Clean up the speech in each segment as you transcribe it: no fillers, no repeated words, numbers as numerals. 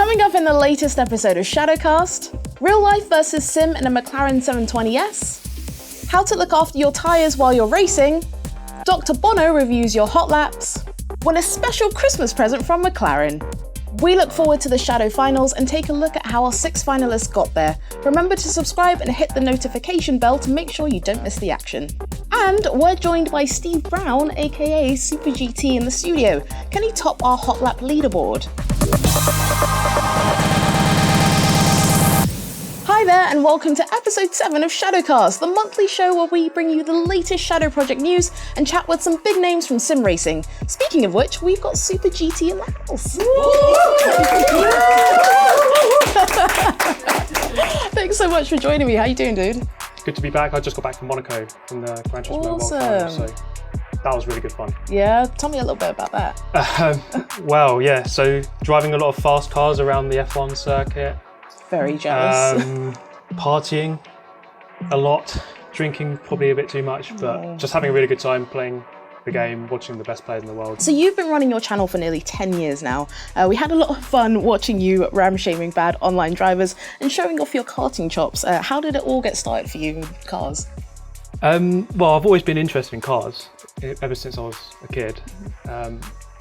Coming up in the latest episode of Shadowcast, real life versus sim in a McLaren 720S, how to look after your tyres while you're racing, Dr. Bono reviews your hot laps, win a special Christmas present from McLaren. We look forward to the Shadow Finals and take a look at how our 6 finalists got there. Remember to subscribe and hit the notification bell to make sure you don't miss the action. And we're joined by Steve Brown, aka Super GT, in the studio. Can he top our hot lap leaderboard? Hi there, and welcome to episode 7 of Shadowcast, the monthly show where we bring you the latest Shadow Project news and chat with some big names from sim racing. Speaking of which, we've got Super GT in the house. Thanks so much for joining me. How you doing, dude? Good to be back. I just got back from Monaco from the Gran Turismo World Final, so that was really good fun. Yeah, tell me a little bit about that. Well, yeah, so driving a lot of fast cars around the F1 circuit. Very jealous. Partying a lot, drinking probably a bit too much, but just having a really good time playing the game, watching the best players in the world. So you've been running your channel for nearly 10 years now. We had a lot of fun watching you ram-shaming bad online drivers and showing off your karting chops. How did it all get started for you with cars? Well, I've always been interested in cars ever since I was a kid.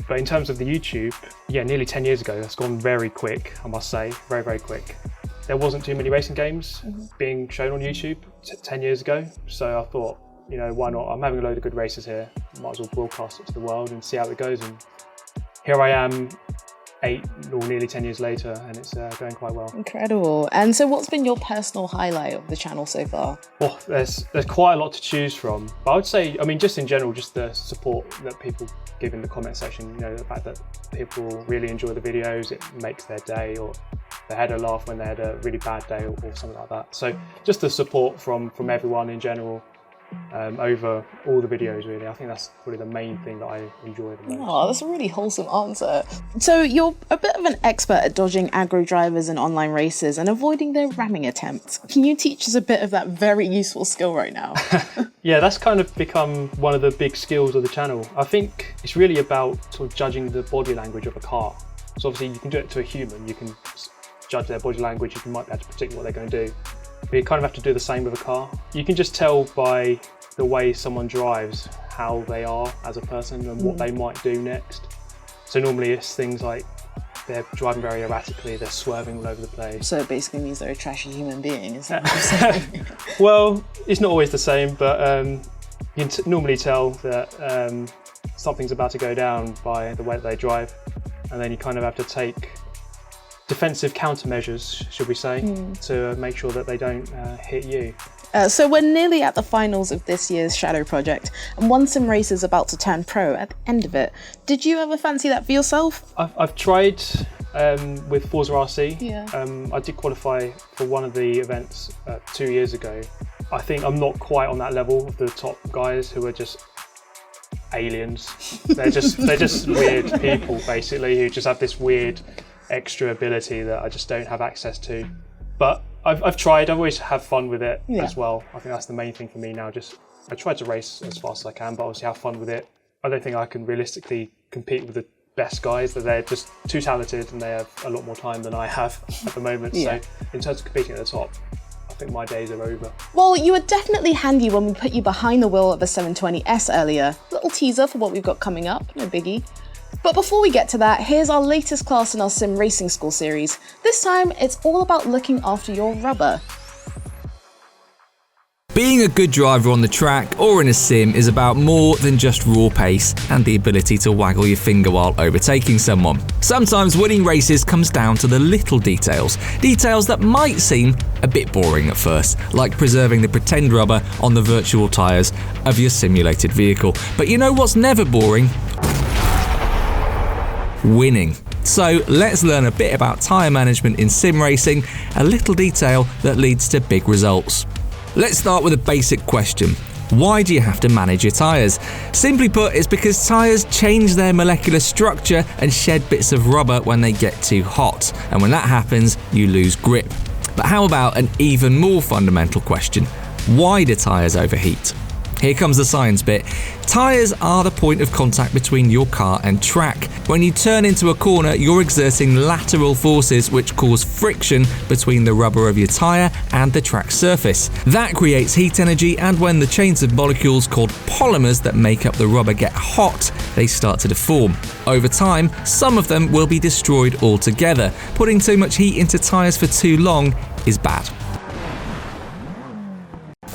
But in terms of the YouTube, yeah, nearly 10 years ago, that's gone very quick, I must say, very, very quick. There wasn't too many racing games being shown on YouTube 10 years ago. So I thought, you know, why not? I'm having a load of good races here. Might as well broadcast it to the world and see how it goes. And here I am, 8 or nearly 10 years later, and it's going quite well. Incredible. And so what's been your personal highlight of the channel so far? Oh, there's quite a lot to choose from. But I would say, I mean, just in general, just the support that people give in the comment section, you know, the fact that people really enjoy the videos, it makes their day, or they had a laugh when they had a really bad day or something like that. So just the support from everyone in general over all the videos, really. I think that's probably the main thing that I enjoy the most. Oh, that's a really wholesome answer. So you're a bit of an expert at dodging aggro drivers in online races and avoiding their ramming attempts. Can you teach us a bit of that very useful skill right now? Yeah, that's kind of become one of the big skills of the channel. I think it's really about sort of judging the body language of a car. So obviously you can do it to a human, you can judge their body language, you might be able to predict what they're going to do. But you kind of have to do the same with a car. You can just tell by the way someone drives how they are as a person and what they might do next. So normally it's things like they're driving very erratically, they're swerving all over the place. So it basically means they're a trashy human being, is that what you're saying? Well, it's not always the same, but you can normally tell that something's about to go down by the way that they drive. And then you kind of have to take defensive countermeasures, should we say, to make sure that they don't hit you. So we're nearly at the finals of this year's Shadow Project, and one sim racer is about to turn pro at the end of it. Did you ever fancy that for yourself? I've tried with Forza RC. Yeah. I did qualify for one of the events 2 years ago. I think I'm not quite on that level of the top guys who are just aliens. They're just weird people, basically, who just have this weird extra ability that I just don't have access to. But I've tried, I've always have fun with it as well. I think that's the main thing for me now. I try to race as fast as I can, but obviously have fun with it. I don't think I can realistically compete with the best guys, that they're just too talented and they have a lot more time than I have at the moment. So in terms of competing at the top, I think my days are over. Well, you were definitely handy when we put you behind the wheel of the 720S earlier. Little teaser for what we've got coming up, no biggie. But before we get to that, here's our latest class in our Sim Racing School series. This time, it's all about looking after your rubber. Being a good driver on the track or in a sim is about more than just raw pace and the ability to waggle your finger while overtaking someone. Sometimes winning races comes down to the little details that might seem a bit boring at first, like preserving the pretend rubber on the virtual tyres of your simulated vehicle. But you know what's never boring? Winning. So let's learn a bit about tyre management in sim racing, a little detail that leads to big results. Let's start with a basic question. Why do you have to manage your tyres? Simply put, it's because tyres change their molecular structure and shed bits of rubber when they get too hot. And when that happens, you lose grip. But how about an even more fundamental question? Why do tyres overheat? Here comes the science bit. Tyres are the point of contact between your car and track. When you turn into a corner, you're exerting lateral forces which cause friction between the rubber of your tyre and the track surface. That creates heat energy, and when the chains of molecules called polymers that make up the rubber get hot, they start to deform. Over time, some of them will be destroyed altogether. Putting too much heat into tyres for too long is bad.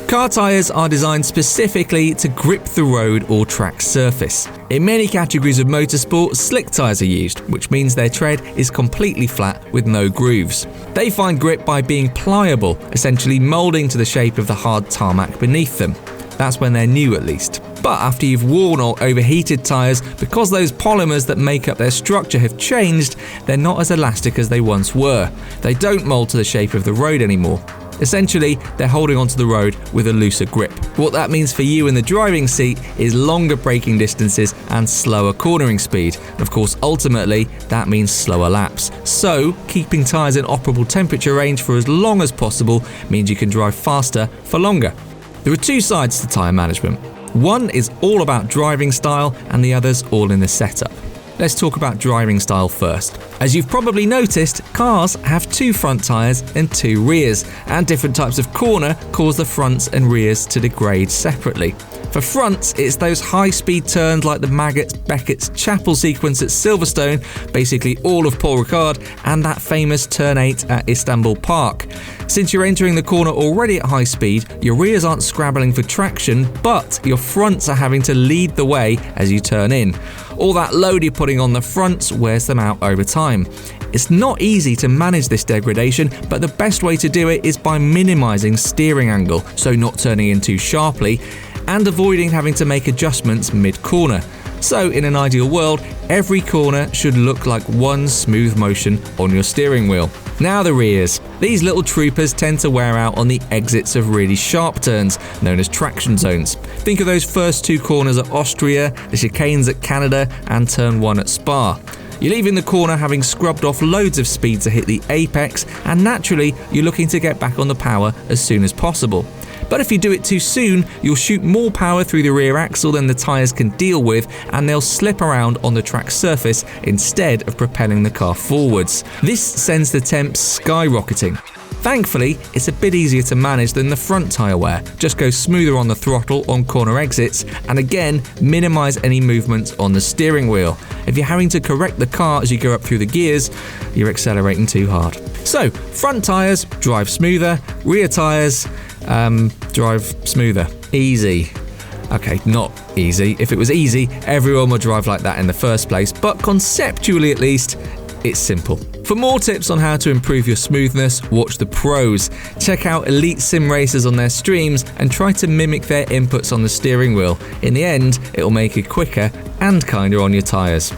Car tyres are designed specifically to grip the road or track surface. In many categories of motorsport, slick tyres are used, which means their tread is completely flat with no grooves. They find grip by being pliable, essentially moulding to the shape of the hard tarmac beneath them. That's when they're new at least. But after you've worn or overheated tyres, because those polymers that make up their structure have changed, they're not as elastic as they once were. They don't mould to the shape of the road anymore. Essentially, they're holding onto the road with a looser grip. What that means for you in the driving seat is longer braking distances and slower cornering speed. Of course, ultimately, that means slower laps. So, keeping tyres in operable temperature range for as long as possible means you can drive faster for longer. There are two sides to tyre management. One is all about driving style and the other's all in the setup. Let's talk about driving style first. As you've probably noticed, cars have two front tyres and two rears, and different types of corner cause the fronts and rears to degrade separately. For fronts, it's those high-speed turns like the Maggots Beckett's Chapel sequence at Silverstone, basically all of Paul Ricard, and that famous Turn 8 at Istanbul Park. Since you're entering the corner already at high speed, your rears aren't scrabbling for traction, but your fronts are having to lead the way as you turn in. All that load you're putting on the fronts wears them out over time. It's not easy to manage this degradation, but the best way to do it is by minimizing steering angle, so not turning in too sharply, and avoiding having to make adjustments mid-corner. So in an ideal world, every corner should look like one smooth motion on your steering wheel. Now the rears. These little troopers tend to wear out on the exits of really sharp turns, known as traction zones. Think of those first two corners at Austria, the chicanes at Canada, and turn 1 at Spa. You're leaving the corner having scrubbed off loads of speed to hit the apex, and naturally, you're looking to get back on the power as soon as possible. But if you do it too soon, you'll shoot more power through the rear axle than the tyres can deal with, and they'll slip around on the track surface instead of propelling the car forwards. This sends the temps skyrocketing. Thankfully, it's a bit easier to manage than the front tyre wear. Just go smoother on the throttle on corner exits, and again, minimise any movements on the steering wheel. If you're having to correct the car as you go up through the gears, you're accelerating too hard. So, front tyres, drive smoother. Rear tyres, drive smoother. Easy. Okay, not easy. If it was easy, everyone would drive like that in the first place, but conceptually at least, it's simple. For more tips on how to improve your smoothness, watch the pros. Check out elite sim racers on their streams and try to mimic their inputs on the steering wheel. In the end, it'll make you quicker and kinder on your tyres.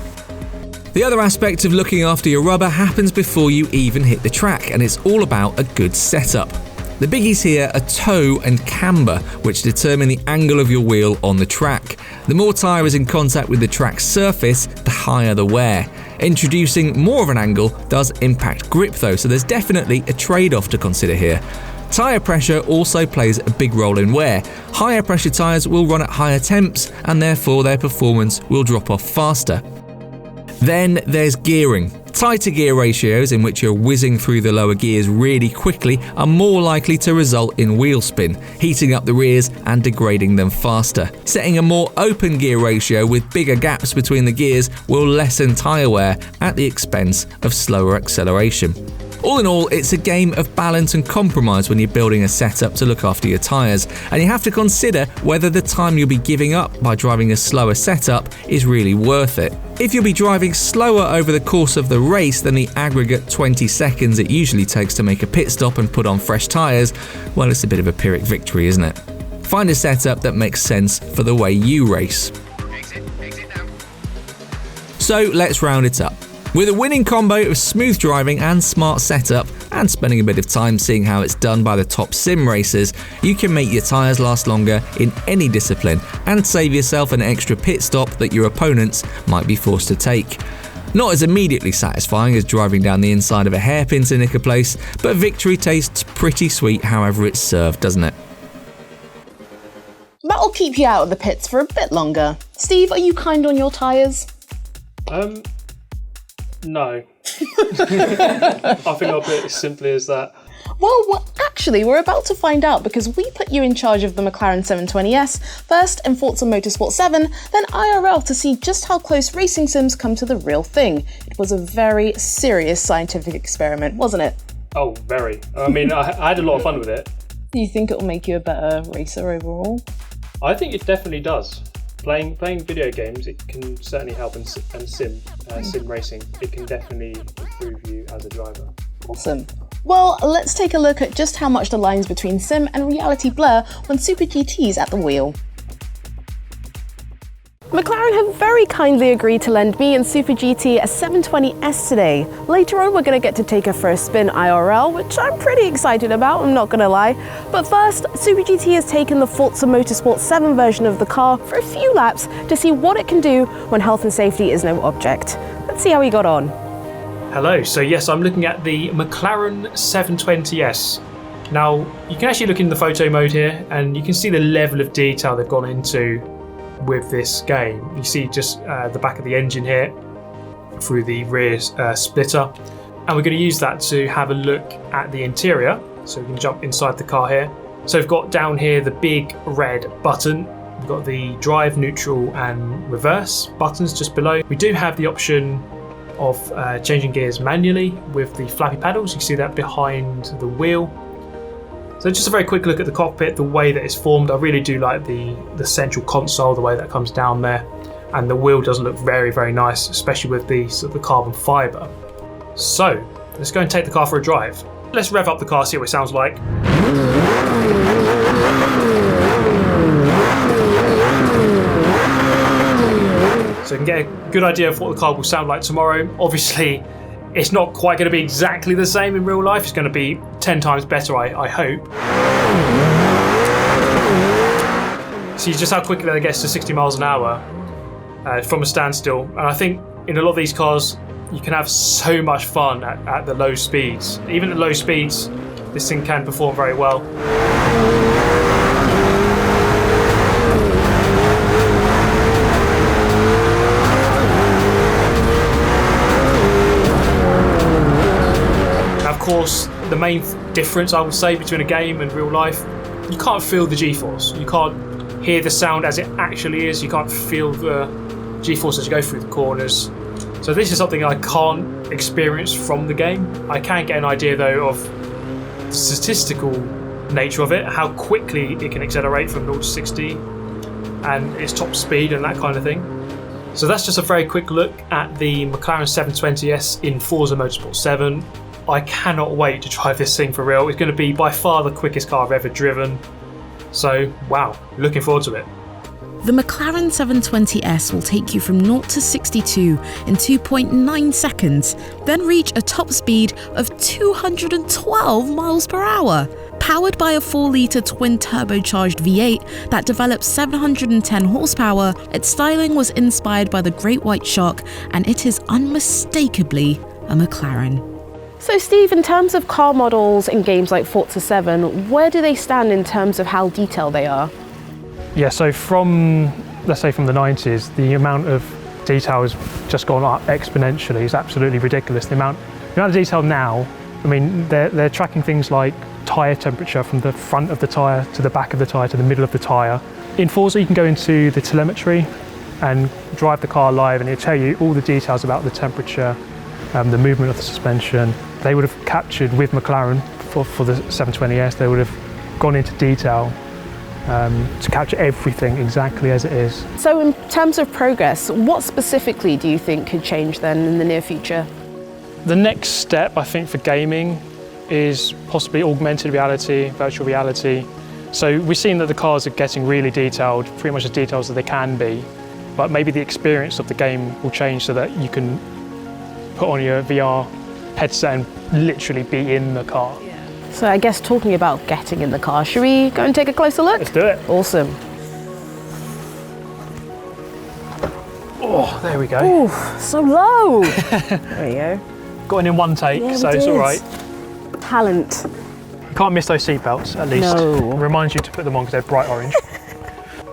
The other aspect of looking after your rubber happens before you even hit the track, and it's all about a good setup. The biggies here are toe and camber, which determine the angle of your wheel on the track. The more tyre is in contact with the track's surface, the higher the wear. Introducing more of an angle does impact grip though, so there's definitely a trade-off to consider here. Tyre pressure also plays a big role in wear. Higher pressure tyres will run at higher temps, and therefore their performance will drop off faster. Then there's gearing. Tighter gear ratios, in which you're whizzing through the lower gears really quickly, are more likely to result in wheel spin, heating up the rears and degrading them faster. Setting a more open gear ratio with bigger gaps between the gears will lessen tyre wear at the expense of slower acceleration. All in all, it's a game of balance and compromise when you're building a setup to look after your tyres, and you have to consider whether the time you'll be giving up by driving a slower setup is really worth it. If you'll be driving slower over the course of the race than the aggregate 20 seconds it usually takes to make a pit stop and put on fresh tyres, well, it's a bit of a Pyrrhic victory, isn't it? Find a setup that makes sense for the way you race. Exit now. So let's round it up. With a winning combo of smooth driving and smart setup, and spending a bit of time seeing how it's done by the top sim racers, you can make your tyres last longer in any discipline and save yourself an extra pit stop that your opponents might be forced to take. Not as immediately satisfying as driving down the inside of a hairpin to nick a place, but victory tastes pretty sweet however it's served, doesn't it? Metal keep you out of the pits for a bit longer. Steve, are you kind on your tyres? No. I think I'll put it as simply as that. Well, actually, we're about to find out because we put you in charge of the McLaren 720S, first in Forza Motorsport 7, then IRL to see just how close racing sims come to the real thing. It was a very serious scientific experiment, wasn't it? Oh, very. I mean, I had a lot of fun with it. Do you think it will make you a better racer overall? I think it definitely does. Playing video games, it can certainly help, and sim racing, it can definitely improve you as a driver. Awesome. Well, let's take a look at just how much the lines between sim and reality blur when Super GT's at the wheel. McLaren have very kindly agreed to lend me and Super GT a 720S today. Later on, we're going to get to take her for a spin IRL, which I'm pretty excited about, I'm not going to lie. But first, Super GT has taken the Forza Motorsport 7 version of the car for a few laps to see what it can do when health and safety is no object. Let's see how he got on. Hello, so yes, I'm looking at the McLaren 720S. Now, you can actually look in the photo mode here and you can see the level of detail they've gone into with this game. You see just the back of the engine here through the rear splitter, and we're going to use that to have a look at the interior. So we can jump inside the car here. So we've got down here the big red button. We've got the drive, neutral and reverse buttons just below. We do have the option of changing gears manually with the flappy paddles. You can see that behind the wheel. So just a very quick look at the cockpit, the way that it's formed. I really do like the central console, the way that comes down there. And the wheel does look very, very nice, especially with the sort of the carbon fibre. So let's go and take the car for a drive. Let's rev up the car, see what it sounds like. So you can get a good idea of what the car will sound like tomorrow. Obviously, it's not quite going to be exactly the same in real life. It's going to be 10 times better, I hope. See just how quickly that gets to 60 miles an hour from a standstill. And I think in a lot of these cars, you can have so much fun at the low speeds. Even at low speeds, this thing can perform very well. Of course, the main difference I would say between a game and real life, you can't feel the G-force. You can't hear the sound as it actually is. You can't feel the G-force as you go through the corners. So this is something I can't experience from the game. I can get an idea though of the statistical nature of it, how quickly it can accelerate from 0 to 60 and its top speed and that kind of thing. So that's just a very quick look at the McLaren 720S in Forza Motorsport 7. I cannot wait to drive this thing for real. It's going to be by far the quickest car I've ever driven. So, wow, looking forward to it. The McLaren 720S will take you from 0 to 62 in 2.9 seconds, then reach a top speed of 212 miles per hour. Powered by a 4-litre twin-turbocharged V8 that develops 710 horsepower, its styling was inspired by the Great White Shark, and it is unmistakably a McLaren. So Steve, in terms of car models in games like Forza 7, where do they stand in terms of how detailed they are? Yeah, so from, let's say from the 90s, the amount of detail has just gone up exponentially. It's absolutely ridiculous. The amount of detail now, I mean, they're tracking things like tyre temperature from the front of the tyre to the back of the tyre to the middle of the tyre. In Forza, you can go into the telemetry and drive the car live and it'll tell you all the details about the temperature, the movement of the suspension. They would have captured with McLaren for the 720S, they would have gone into detail to capture everything exactly as it is. So in terms of progress, what specifically do you think could change then in the near future? The next step, I think, for gaming is possibly augmented reality, virtual reality. So we've seen that the cars are getting really detailed, pretty much as detailed as they can be, but maybe the experience of the game will change so that you can put on your VR headset and literally be in the car. So I guess talking about getting in the car, should we go and take a closer look? Let's do it. Awesome. Oh, there we go. Ooh, so low. There you go. Got in one take, Yeah, so it's all right. Talent. You can't miss those seatbelts, at least. No. It reminds you to put them on because they're bright orange.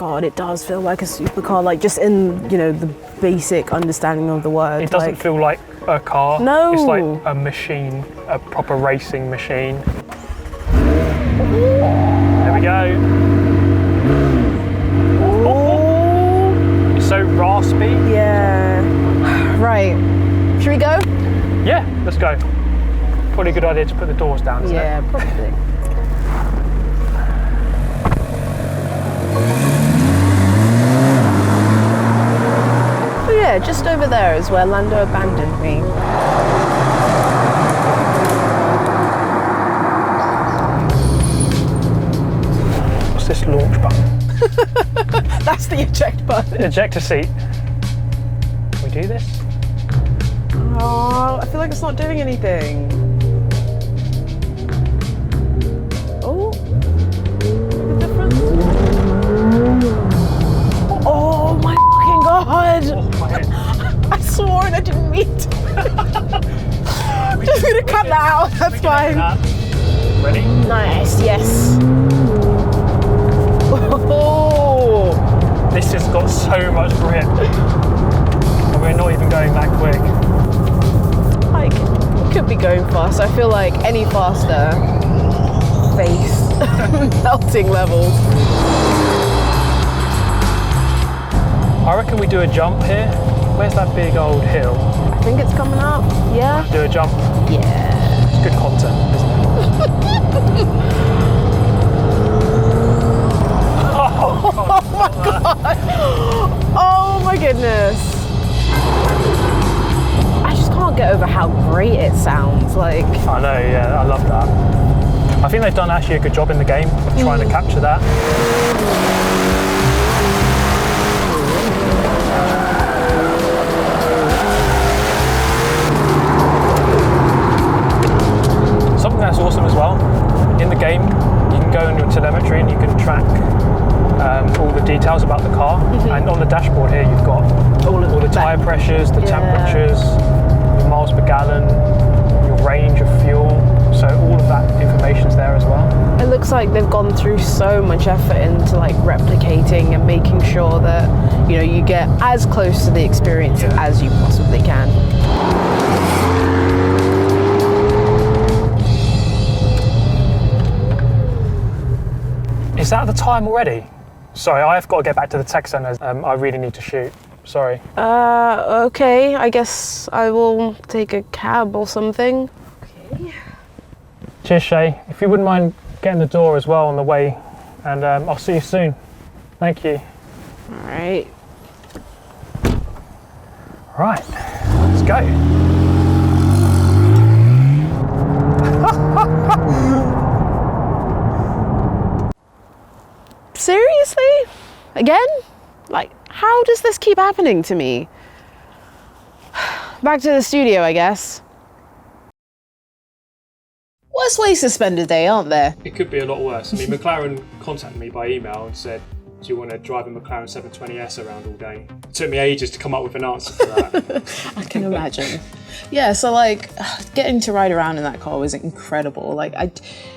God, it does feel like a supercar, like just in, you know, the basic understanding of the word. It doesn't feel like a car. No. It's like a machine, a proper racing machine. There we go. It's so raspy. Yeah. Right. Should we go? Yeah, let's go. Probably a good idea to put the doors down, isn't Yeah, it? probably. Oh yeah, just over there is where Lando abandoned me. What's this launch button? That's the eject button. Ejector seat. Can we do this? Oh, I feel like it's not doing anything. Oh, the difference. Oh my fucking god! Oh my head. I swore and I didn't mean to. Just gonna cut that out. That's fine. Ready? Nice. Yes. Oh. This has got so much grip. And we're not even going that quick. Like, it could be going fast. I feel like any faster, face melting levels. I reckon we do a jump here. Where's that big old hill? I think it's coming up. Yeah. Do a jump. Yeah. It's good content, isn't it? Oh my god. Oh my goodness. I just can't get over how great it sounds. Like. I know, yeah, I love that. I think they've done actually a good job in the game of trying to capture that. Something that's awesome as well, in the game, you can go in your telemetry and you can track all the details about the car. And on the dashboard here, you've got all the tyre pressures, the temperatures, your miles per gallon, your range of fuel. So all of that information's there as well. It looks like they've gone through so much effort into like replicating and making sure that, you know, you get as close to the experience as you possibly can. Is that the time already? Sorry, I've got to get back to the tech centre. I really need to shoot. Sorry. Okay, I guess I will take a cab or something. Okay. Cheers, Shay. If you wouldn't mind getting the door as well on the way, and I'll see you soon. Thank you. All right. Right, let's go. Seriously? Again? Like, how does this keep happening to me? Back to the studio, I guess. Worse ways to spend a day, aren't there? It could be a lot worse. I mean, McLaren contacted me by email and said, do you want to drive a McLaren 720S around all day? It took me ages to come up with an answer for that. I can imagine. Yeah, so like getting to ride around in that car was incredible. Like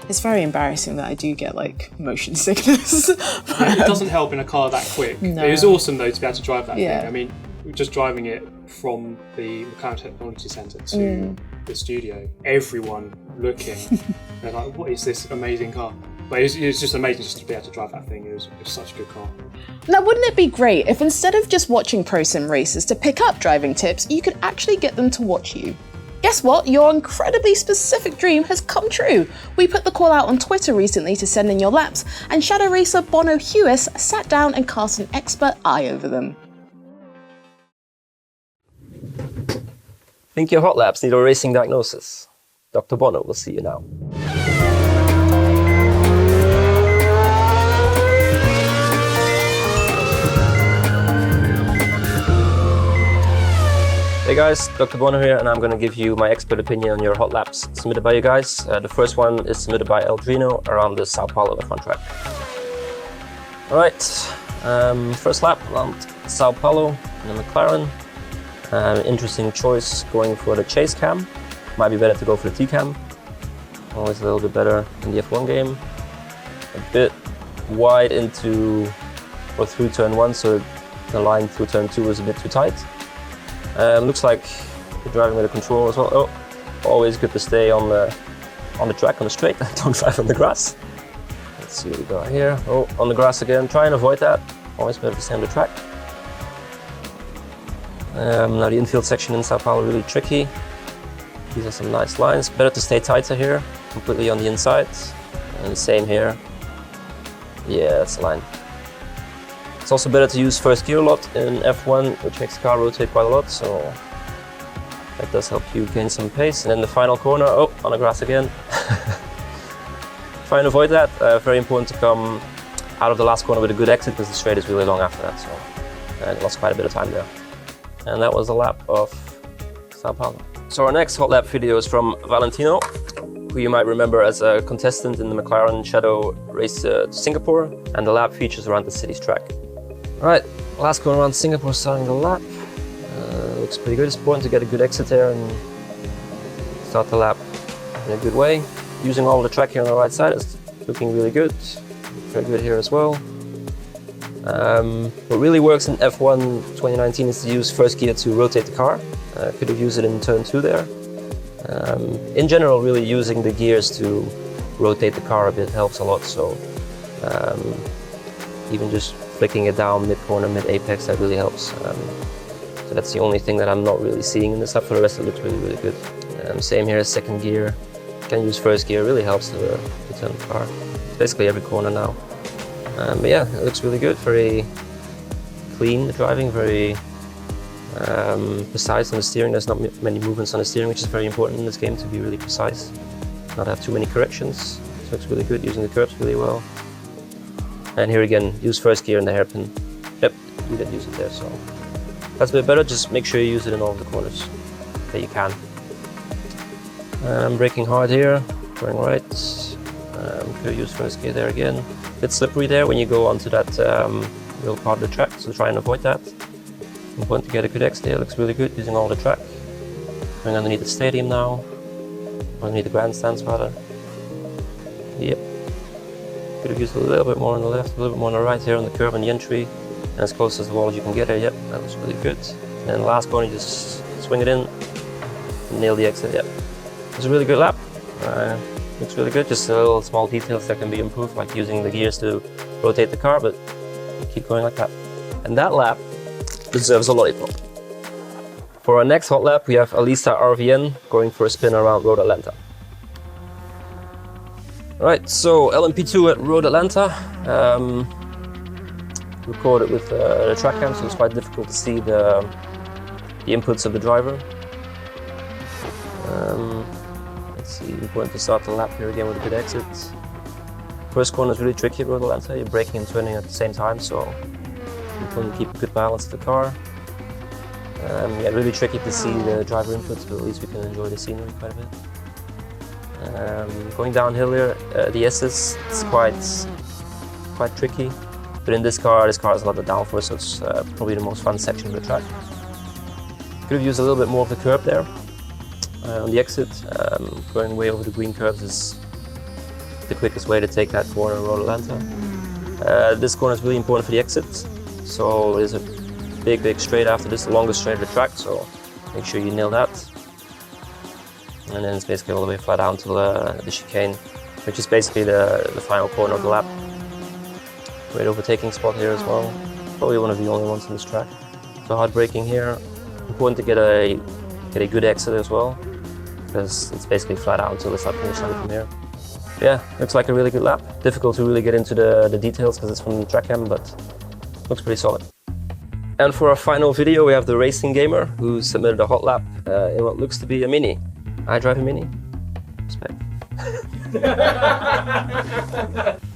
it's very embarrassing that I do get like motion sickness. It doesn't help in a car that quick. No. It was awesome though to be able to drive that Yeah. thing. I mean, just driving it from the McLaren Technology Centre to the studio, everyone looking, they're like, what is this amazing car? But it was just amazing just to be able to drive that thing. It was such a good car. Now, wouldn't it be great if instead of just watching pro sim races to pick up driving tips, you could actually get them to watch you? Guess what? Your incredibly specific dream has come true. We put the call out on Twitter recently to send in your laps, and Shadow Racer Bono Hewis sat down and cast an expert eye over them. Think your hot laps need a racing diagnosis? Dr. Bono will see you now. Hey guys, Dr. Bono here, and I'm going to give you my expert opinion on your hot laps submitted by you guys. The first one is submitted by Aldrino around the Sao Paulo F1 track. Alright, first lap around Sao Paulo in the McLaren. Interesting choice going for the chase cam. Might be better to go for the T-cam. Always a little bit better in the F1 game. A bit wide into or through turn 1, so the line through turn 2 is a bit too tight. Looks like you're driving with a control as well. Oh, always good to stay on the track, on the straight, don't drive on the grass. Let's see what we got here. Oh, on the grass again, try and avoid that. Always better to stay on the track. Now the infield section in Sao Paulo really tricky. These are some nice lines. Better to stay tighter here, completely on the inside. And the same here. Yeah, that's the line. It's also better to use first gear a lot in F1, which makes the car rotate quite a lot, so that does help you gain some pace. And then the final corner, oh, on the grass again. Try and avoid that. Very important to come out of the last corner with a good exit, because the straight is really long after that, so I lost quite a bit of time there. And that was a lap of Sao Paulo. So our next hot lap video is from Valentino, who you might remember as a contestant in the McLaren Shadow race to Singapore, and the lap features around the city's track. Alright, last corner around Singapore, starting the lap. Looks pretty good. It's important to get a good exit there and start the lap in a good way. Using all the track here on the right side, it's looking really good. Very good here as well. What really works in F1 2019 is to use first gear to rotate the car. Could have used it in turn 2 there. In general, really using the gears to rotate the car a bit helps a lot. So even just flicking it down mid-corner, mid-apex, that really helps. So that's the only thing that I'm not really seeing in this lap. For the rest, it looks really, really good. Same here, second gear. Can use first gear, really helps to turn the car. Basically every corner now. But yeah, it looks really good. Very clean driving, very precise on the steering. There's not many movements on the steering, which is very important in this game, to be really precise. Not have too many corrections. So it looks really good, using the curves really well. And here again, use first gear in the hairpin. Yep, you did use it there, so that's a bit better. Just make sure you use it in all of the corners that you can. Braking hard here, going right. Could use first gear there again. A bit slippery there when you go onto that real part of the track, so try and avoid that. Important to get a good exit there. Looks really good using all the track. Going underneath the stadium now, underneath the grandstands rather. Yep. Could have used a little bit more on the left, a little bit more on the right here on the curve and the entry, and as close as the wall as you can get there. Yep, that was really good. And last corner, you just swing it in, and nail the exit. Yep, it was a really good lap. Looks really good. Just a little small details that can be improved, like using the gears to rotate the car, but keep going like that. And that lap deserves a lollipop. For our next hot lap, we have Alisa RVN going for a spin around Road Atlanta. Right, so LMP2 at Road Atlanta. Recorded with the track cam, so it's quite difficult to see the inputs of the driver. Let's see, we're going to start the lap here again with a good exit. First corner is really tricky at Road Atlanta. You're braking and turning at the same time, so you want to keep a good balance of the car. Yeah, really tricky to see the driver inputs, but at least we can enjoy the scenery quite a bit. Going downhill here, the S's, it's quite tricky. But in this car has a lot of downforce, so it's probably the most fun section of the track. Could have used a little bit more of the curb there. On the exit, going way over the green curves is the quickest way to take that corner in Road Atlanta. This corner is really important for the exit, so there's a big straight after this, the longest straight of the track, so make sure you nail that. And then it's basically all the way flat down to the chicane, which is basically the final corner of the lap. Great overtaking spot here as well. Probably one of the only ones in this track. So hard braking here. Important to get a good exit as well, because it's basically flat out until the start finish line from here. Yeah, looks like a really good lap. Difficult to really get into the details because it's from the track cam, but looks pretty solid. And for our final video, we have the Racing Gamer, who submitted a hot lap in what looks to be a Mini. I drive a Mini. Respect.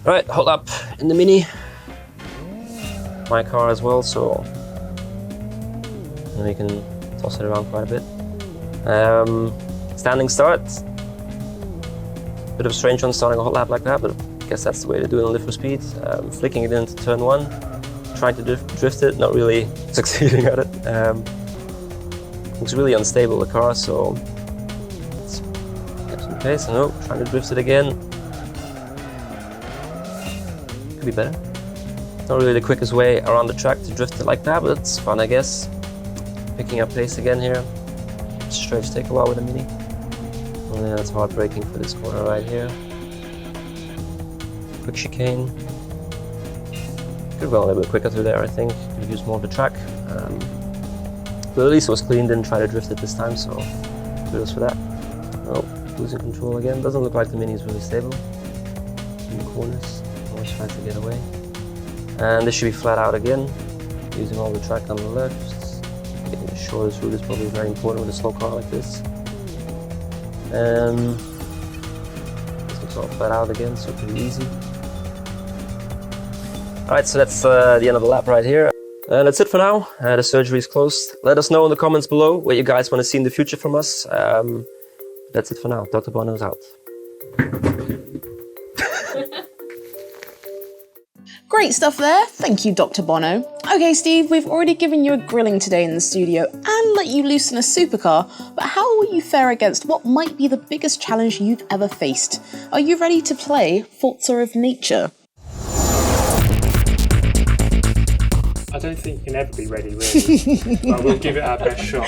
Alright, hot lap in the Mini. My car as well, so we can toss it around quite a bit. Standing start. Bit of a strange one starting a hot lap like that, but I guess that's the way to do it on Live for Speed. Flicking it into turn 1, trying to drift it, not really succeeding at it. Looks really unstable, the car, so let's get some pace. And trying to drift it again. Could be better. Not really the quickest way around the track to drift it like that, but it's fun, I guess. Picking up pace again here. Straights take a while with a Mini. And then it's hard braking for this corner right here. Quick chicane. Could go a little bit quicker through there, I think. Could have used more of the track. But at least it was clean, didn't try to drift it this time, so kudos for that. Oh, losing control again. Doesn't look like the Mini is really stable in the corners. Always trying to get away. And this should be flat out again. Using all the track on the left. Getting the shortest route is probably very important with a slow car like this. This looks all flat out again, so pretty easy. Alright, so that's the end of the lap right here. That's it for now. The surgery is closed. Let us know in the comments below what you guys want to see in the future from us. That's it for now. Dr. Bono's out. Great stuff there. Thank you, Dr. Bono. Okay, Steve, we've already given you a grilling today in the studio and let you loose in a supercar, but how will you fare against what might be the biggest challenge you've ever faced? Are you ready to play Forza of Nature? I don't think you can ever be ready, really. But we'll give it our best shot.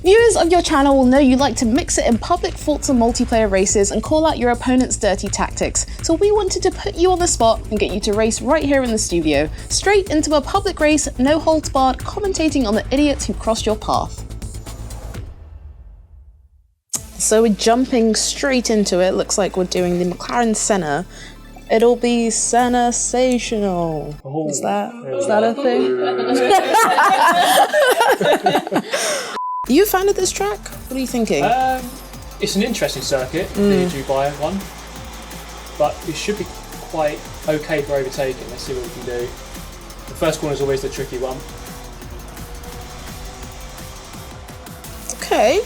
Viewers of your channel will know you like to mix it in public Forza multiplayer races and call out your opponent's dirty tactics, so we wanted to put you on the spot and get you to race right here in the studio, straight into a public race, no holds barred, commentating on the idiots who crossed your path. So we're jumping straight into it. Looks like we're doing the McLaren Senna. It'll be sensational. Oh, is that a thing? You founded this track? What are you thinking? It's an interesting circuit, the Dubai one, but it should be quite okay for overtaking. Let's see what we can do. The first corner is always the tricky one. Okay.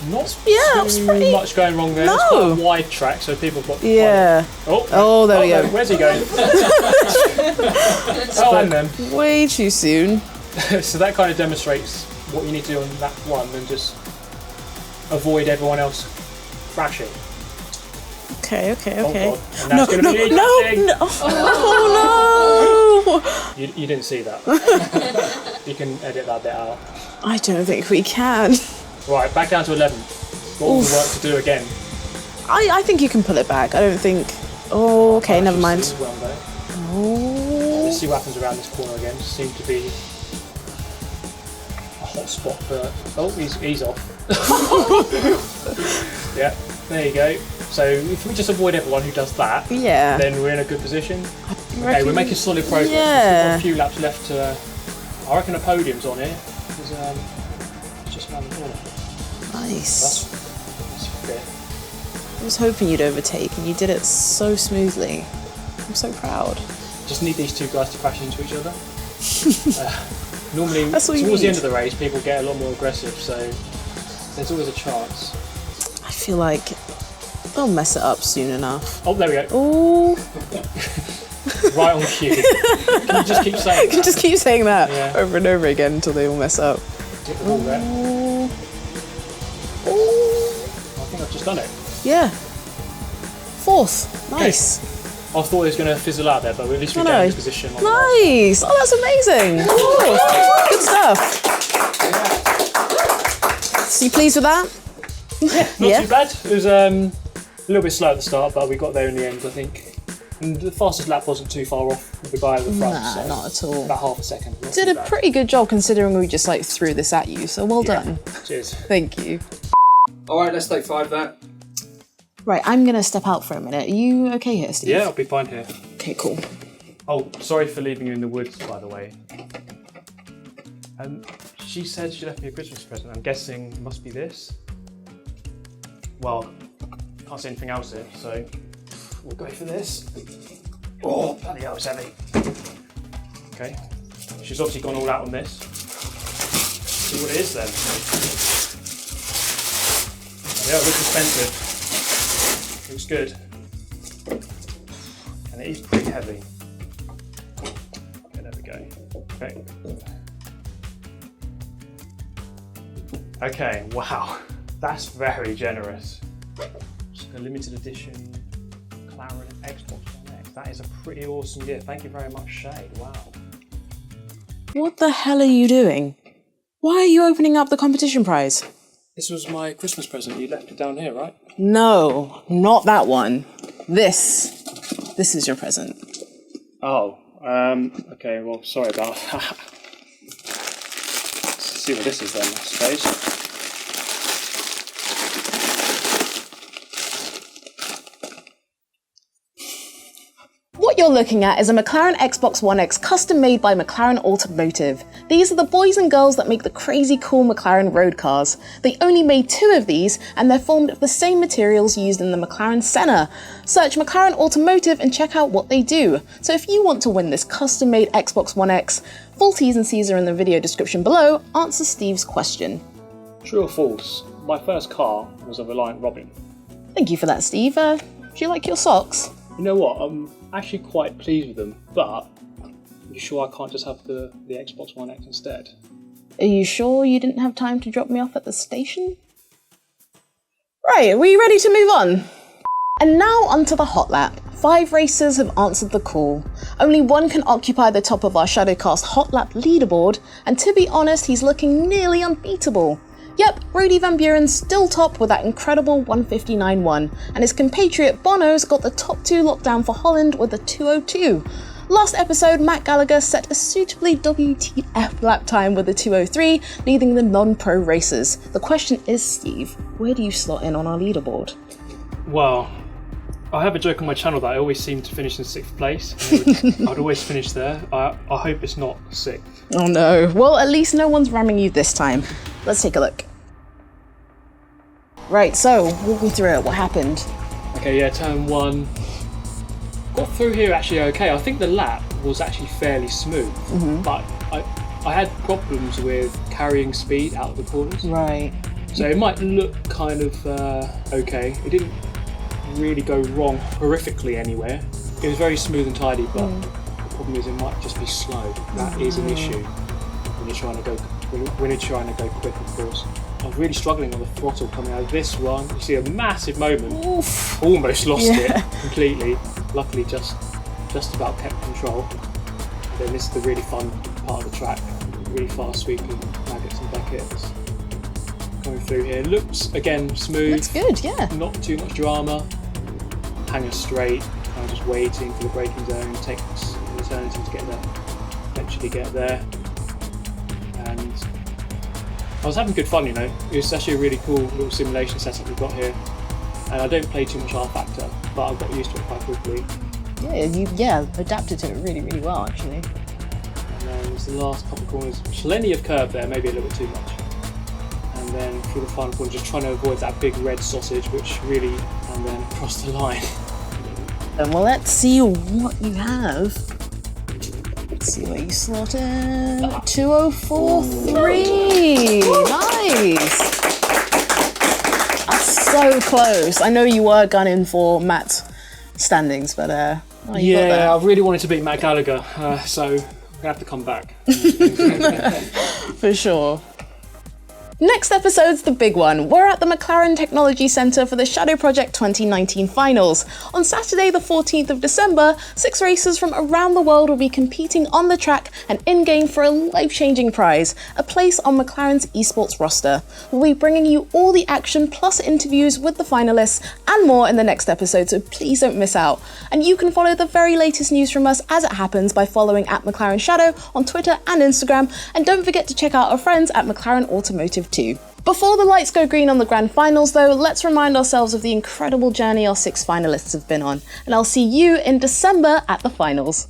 Not it's pretty much going wrong there. No. It's quite a wide track, so people have got. Yeah. Oh, there we go. Where's he going? And then. Way too soon. So that kind of demonstrates what you need to do on lap one, and just avoid everyone else crashing. Okay. Oh, God. And that's going to be no. Oh no! You didn't see that. You can edit that bit out. I don't think we can. Right, back down to 11. Got all the work to do again. I think you can pull it back. I don't think. Oh, okay, never mind. Well, though. Oh. Let's see what happens around this corner again. Seems to be a hot spot for. Oh, he's off. Yeah, there you go. So if we just avoid everyone who does that, then we're in a good position. Okay, we're making solid progress. Yeah. We've got a few laps left to. I reckon a podium's on here. It's just around the corner. Nice. That's fair. I was hoping you'd overtake, and you did it so smoothly. I'm so proud. Just need these two guys to crash into each other. Normally, That's all towards the you end of the race, people get a lot more aggressive, so there's always a chance. I feel like they'll mess it up soon enough. Oh, there we go. Oh. Right on cue. Can you just keep saying that? You just keep saying that over and over again until they all mess up. Get the ball there. I think I've just done it. Yeah. Fourth. Nice. Okay. I thought it was going to fizzle out there, but at least we get in position. Nice. Oh, that's amazing. Good stuff. So you pleased with that? Not too bad. It was a little bit slow at the start, but we got there in the end, I think. And the fastest lap wasn't too far off with the guy at the front. Nah, so not at all. About half a second. Did a pretty good job considering we just threw this at you, so well done. Cheers. Thank you. Alright, let's take 5 that. Right, I'm going to step out for a minute. Are you okay here, Steve? Yeah, I'll be fine here. Okay, cool. Oh, sorry for leaving you in the woods, by the way. She said she left me a Christmas present. I'm guessing it must be this. Well, can't see anything else here, so we'll go for this. Oh, bloody hell, it's heavy. Okay, she's obviously gone all out on this. See what it is then. Yeah, it looks expensive. Looks good. And it is pretty heavy. Okay, there we go. Okay. Okay, wow. That's very generous. Just a limited edition McLaren Xbox One X. That is a pretty awesome gift. Thank you very much, Shay. Wow. What the hell are you doing? Why are you opening up the competition prize? This was my Christmas present. You left it down here, right? No, not that one. This is your present. Oh, okay, well, sorry about that. Let's see what this is then, I suppose. What you're looking at is a McLaren Xbox One X custom made by McLaren Automotive. These are the boys and girls that make the crazy cool McLaren road cars. They only made 2 of these, and they're formed of the same materials used in the McLaren Senna. Search McLaren Automotive and check out what they do. So if you want to win this custom made Xbox One X, full T's and C's are in the video description below, answer Steve's question. True or false? My first car was a Reliant Robin. Thank you for that, Steve. Do you like your socks? You know what? I'm actually quite pleased with them, but are you sure I can't just have the Xbox One X instead? Are you sure you didn't have time to drop me off at the station? Right, are we ready to move on? And now onto the hot lap. 5 racers have answered the call. Only one can occupy the top of our Shadowcast hot lap leaderboard, and to be honest, he's looking nearly unbeatable. Yep, Rudy Van Buren's still top with that incredible 159.1, and his compatriot Bono's got the top 2 locked down for Holland with a 202. Last episode, Matt Gallagher set a suitably WTF lap time with a 203, leading the non-pro racers. The question is, Steve, where do you slot in on our leaderboard? Well, I have a joke on my channel that I always seem to finish in 6th place. I'd always finish there. I hope it's not 6th. Oh no, well at least no one's ramming you this time. Let's take a look. Right, so, walk me through it, what happened? Okay, yeah, turn 1. Got through here actually okay. I think the lap was actually fairly smooth, but I had problems with carrying speed out of the corners. Right. So it might look kind of okay. It didn't really go wrong horrifically anywhere. It was very smooth and tidy, but the problem is it might just be slow. That is an issue when you're trying to go quick, of course. I was really struggling on the throttle coming out of this one. You see a massive moment. Oof. Almost lost it completely. Luckily, just about kept control. Then this is the really fun part of the track. Really fast sweeping maggots and buckets. Coming through here. Looks, again, smooth. Looks good, yeah. Not too much drama. Hanging straight. Kind of just waiting for the braking zone. Takes an eternity to get there. Eventually get there. And I was having good fun, you know. It was actually a really cool little simulation setup we've got here. And I don't play too much R Factor, but I got used to it quite quickly. Yeah, you adapted to it really, really well, actually. And then there's the last couple of corners, plenty of curve there, maybe a little bit too much. And then through the final corner, just trying to avoid that big red sausage, which really, and then across the line. Well, let's see what you have. Let's see where you slot in. 204.3. Nice. That's so close. I know you were gunning for Matt's standings, but you got there. I really wanted to beat Matt Gallagher, so I'm gonna have to come back. For sure. Next episode's the big one. We're at the McLaren Technology Centre for the Shadow Project 2019 finals. On Saturday the 14th of December, 6 racers from around the world will be competing on the track and in-game for a life-changing prize, a place on McLaren's esports roster. We'll be bringing you all the action plus interviews with the finalists and more in the next episode, so please don't miss out. And you can follow the very latest news from us as it happens by following @McLaren Shadow on Twitter and Instagram, and don't forget to check out our friends at McLaren Automotive too. Before the lights go green on the grand finals though, let's remind ourselves of the incredible journey our 6 finalists have been on, and I'll see you in December at the finals.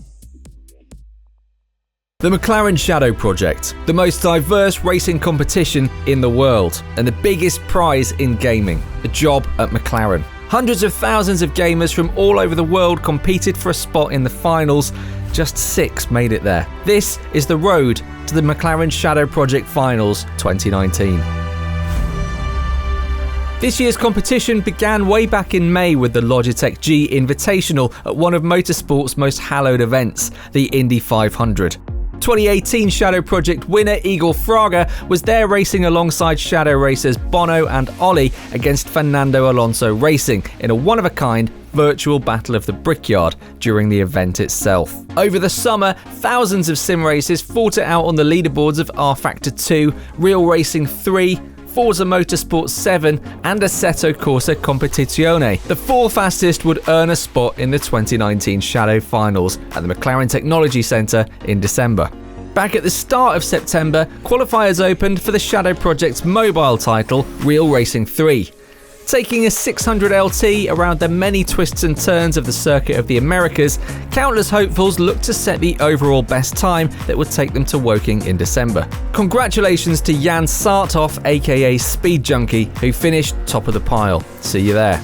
The McLaren Shadow Project, the most diverse racing competition in the world, and the biggest prize in gaming, a job at McLaren. Hundreds of thousands of gamers from all over the world competed for a spot in the finals. Just 6 made it there. This is the road to the McLaren Shadow Project Finals 2019. This year's competition began way back in May with the Logitech G Invitational at one of motorsport's most hallowed events, the Indy 500. 2018 Shadow Project winner Igor Fraga was there racing alongside Shadow racers Bono and Ollie against Fernando Alonso Racing in a one-of-a-kind virtual battle of the Brickyard during the event itself. Over the summer, thousands of sim races fought it out on the leaderboards of R-Factor 2, Real Racing 3, Forza Motorsport 7 and Assetto Corsa Competizione. The 4 fastest would earn a spot in the 2019 Shadow Finals at the McLaren Technology Centre in December. Back at the start of September, qualifiers opened for the Shadow Project's mobile title, Real Racing 3. Taking a 600 LT around the many twists and turns of the Circuit of the Americas, countless hopefuls looked to set the overall best time that would take them to Woking in December. Congratulations to Jan Sarthoff, aka Speed Junkie, who finished top of the pile. See you there.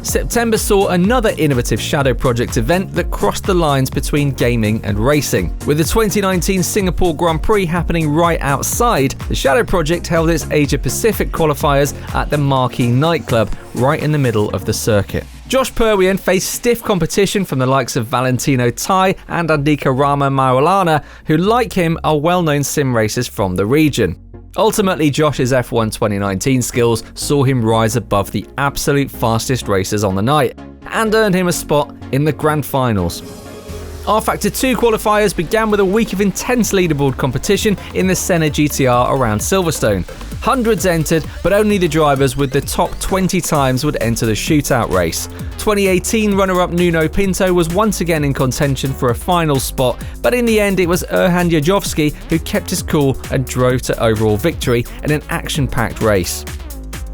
September saw another innovative Shadow Project event that crossed the lines between gaming and racing. With the 2019 Singapore Grand Prix happening right outside, the Shadow Project held its Asia Pacific qualifiers at the Marquee nightclub right in the middle of the circuit. Josh Purwian faced stiff competition from the likes of Valentino Tai and Andika Rama Maulana, who, like him, are well-known sim racers from the region. Ultimately, Josh's F1 2019 skills saw him rise above the absolute fastest racers on the night and earned him a spot in the Grand Finals. R-Factor 2 qualifiers began with a week of intense leaderboard competition in the Senna GTR around Silverstone. Hundreds entered, but only the drivers with the top 20 times would enter the shootout race. 2018 runner-up Nuno Pinto was once again in contention for a final spot, but in the end it was Erhan Jajovski who kept his cool and drove to overall victory in an action-packed race.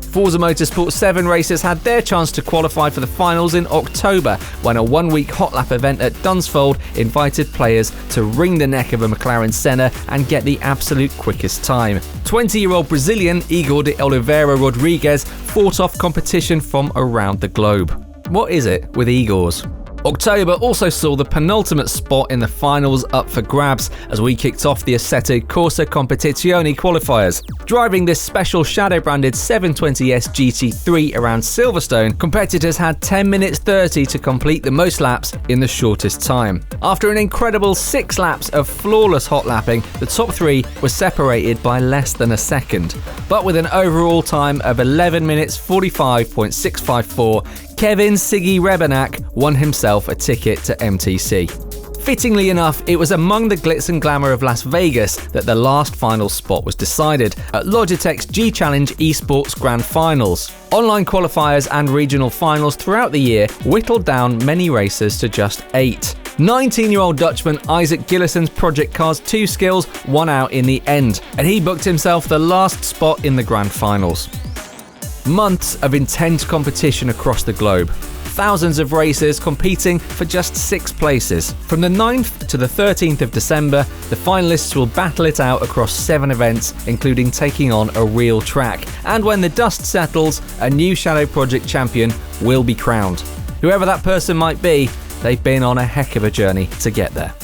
Forza Motorsport 7 racers had their chance to qualify for the finals in October when a one-week hot lap event at Dunsfold invited players to wring the neck of a McLaren Senna and get the absolute quickest time. 20-year-old Brazilian Igor de Oliveira Rodrigues fought off competition from around the globe. What is it with Igors? October also saw the penultimate spot in the finals up for grabs as we kicked off the Assetto Corsa Competizione qualifiers. Driving this special Shadow-branded 720S GT3 around Silverstone, competitors had 10 minutes 30 to complete the most laps in the shortest time. After an incredible 6 laps of flawless hot lapping, the top 3 were separated by less than a second. But with an overall time of 11 minutes 45.654, Kevin Siggy Rebenak won himself a ticket to MTC. Fittingly enough, it was among the glitz and glamour of Las Vegas that the last final spot was decided, at Logitech's G-Challenge Esports Grand Finals. Online qualifiers and regional finals throughout the year whittled down many racers to just 8. 19-year-old Dutchman Isaac Gillison's Project Cars 2 skills won out in the end, and he booked himself the last spot in the Grand Finals. Months of intense competition across the globe. Thousands of racers competing for just 6 places. From the 9th to the 13th of December, the finalists will battle it out across 7 events, including taking on a real track. And when the dust settles, a new Shadow Project champion will be crowned. Whoever that person might be, they've been on a heck of a journey to get there.